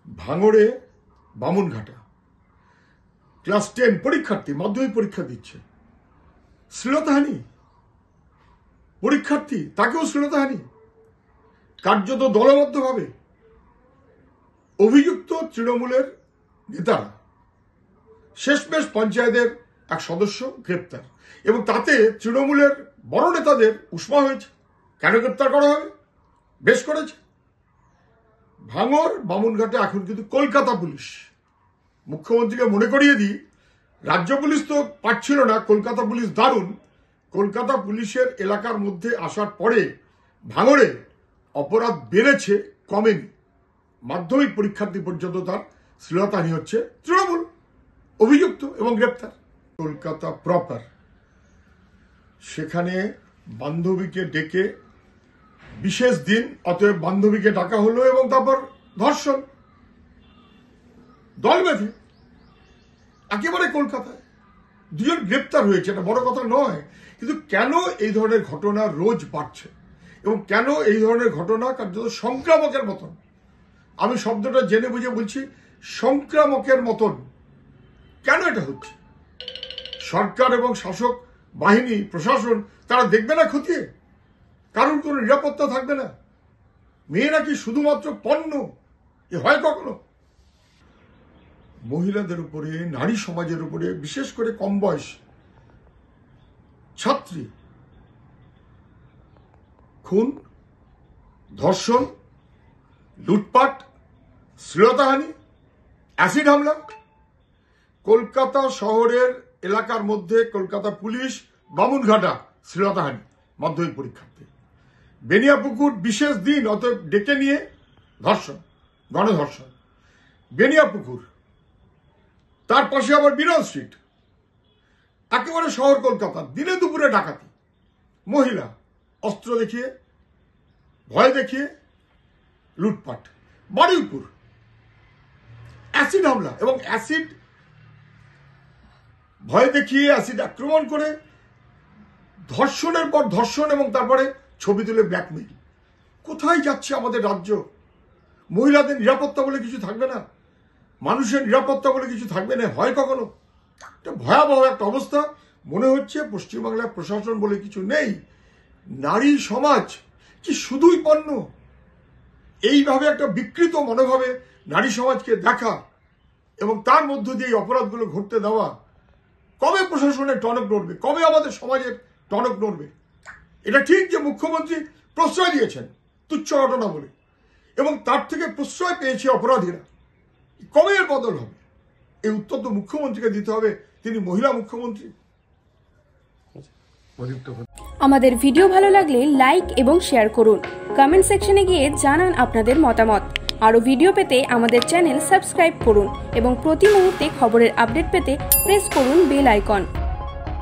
ভাঙড়ে বামুনঘাটা ক্লাস 10 পরীক্ষার্থী মাধ্যমিক পরীক্ষা দিচ্ছে, শ্লীলতাহানি। পরীক্ষার্থী তাকেও শ্লীলতাহানি, কার্যত দলবদ্ধভাবে। অভিযুক্ত তৃণমূলের নেতারা, শেষমেশ পঞ্চায়েতের এক সদস্য গ্রেপ্তার, এবং তাতে তৃণমূলের বড় নেতাদের উষ্মা হয়েছে। কেন গ্রেপ্তার করা হবে? বেশ করেছে। ভাঙড় বামুনঘাটে এখন কিন্তু কলকাতা পুলিশ। মুখ্যমন্ত্রীকে মনে করিয়ে দিই, রাজ্য পুলিশ তো পারছিল না, কলকাতা পুলিশ দারুণ। কলকাতা পুলিশের এলাকার মধ্যে আসার পরে ভাঙড়ে অপরাধ বেড়েছে, কমেনি। মাধ্যমিক পরীক্ষার্থী পর্যন্ত তার শ্লীলতাহানি হচ্ছে, তৃণমূল অভিযুক্ত এবং গ্রেপ্তার। কলকাতা প্রপার, সেখানে বান্ধবীকে ডেকে বিশেষ দিন, অতএব বান্ধবীকে ডাকা হলো এবং তারপর ধর্ষণ দল বেঁধে একেবারে কলকাতায়। দুজন গ্রেপ্তার হয়েছে, এটা বড় কথা নয়, কিন্তু কেন এই ধরনের ঘটনা রোজ বাড়ছে এবং কেন এই ধরনের ঘটনা কার্যত সংক্রামকের মতন, আমি শব্দটা জেনে বুঝে বলছি, সংক্রামকের মতন কেন এটা হচ্ছে? সরকার এবং শাসক বাহিনী, প্রশাসন, তারা দেখবে না খতিয়ে? কারণ কোনো নিরাপত্তা থাকবে না? মেয়েরা কি শুধুমাত্র পণ্য? এ হয় কখনো? মহিলাদের উপরে, নারী সমাজের উপরে, বিশেষ করে কম বয়স ছাত্রী, খুন, ধর্ষণ, লুটপাট, শ্লীলতাহানি, অ্যাসিড হামলা। কলকাতা শহরের এলাকার মধ্যে কলকাতা পুলিশ বামুনঘাটা শ্লীলতাহানি মাধ্যমিক পরীক্ষার্থী। বেনিয়াপুকুর বিশেষ দিন, অতএব ডেকে নিয়ে ধর্ষণ, গণধর্ষণ। বেনিয়াপুকুর, তার পাশে আবার বিরল স্ট্রিট, একেবারে শহর কলকাতা, দিনে দুপুরে ডাকাতি, মহিলা অস্ত্র দেখিয়ে, ভয় দেখিয়ে লুটপাট। বারুইপুর অ্যাসিড হামলা এবং অ্যাসিড, ভয় দেখিয়ে অ্যাসিড আক্রমণ করে ধর্ষণের পর ধর্ষণ এবং তারপরে ছবি তুলে ব্ল্যাকমেইল। কোথায় যাচ্ছে আমাদের রাজ্য? মহিলাদের নিরাপত্তা বলে কিছু থাকবে না, মানুষের নিরাপত্তা বলে কিছু থাকবে না? হয় কখনো? এটা ভয়াবহ একটা অবস্থা। মনে হচ্ছে পশ্চিমবাংলার প্রশাসন বলে কিছু নেই, নারী সমাজ কি শুধুই পণ্য? এইভাবে একটা বিকৃত মনোভাবে নারী সমাজকে দেখা এবং তার মধ্য দিয়ে এই অপরাধগুলো ঘটতে দেওয়া, কবে প্রশাসনের টনক নড়বে? কবে আমাদের সমাজের টনক নড়বে? এটা ঠিক যে মুখ্যমন্ত্রী প্রশ্রয় দিয়েছেন তুচ্ছ ঘটনা বলে, এবং তার থেকে প্রশ্রয় পেয়েছে অপরাধীরা। কবে এর বদল হবে? এই উত্তর তো মুখ্যমন্ত্রীকে দিতে হবে, তিনি মহিলা মুখ্যমন্ত্রী। আমাদের ভিডিও ভালো লাগলে লাইক এবং শেয়ার করুন, কমেন্ট সেকশনে গিয়ে জানান আপনাদের মতামত। আরও ভিডিও পেতে আমাদের চ্যানেল সাবস্ক্রাইব করুন এবং প্রতি মুহূর্তে খবরের আপডেট পেতে প্রেস করুন বেল আইকন।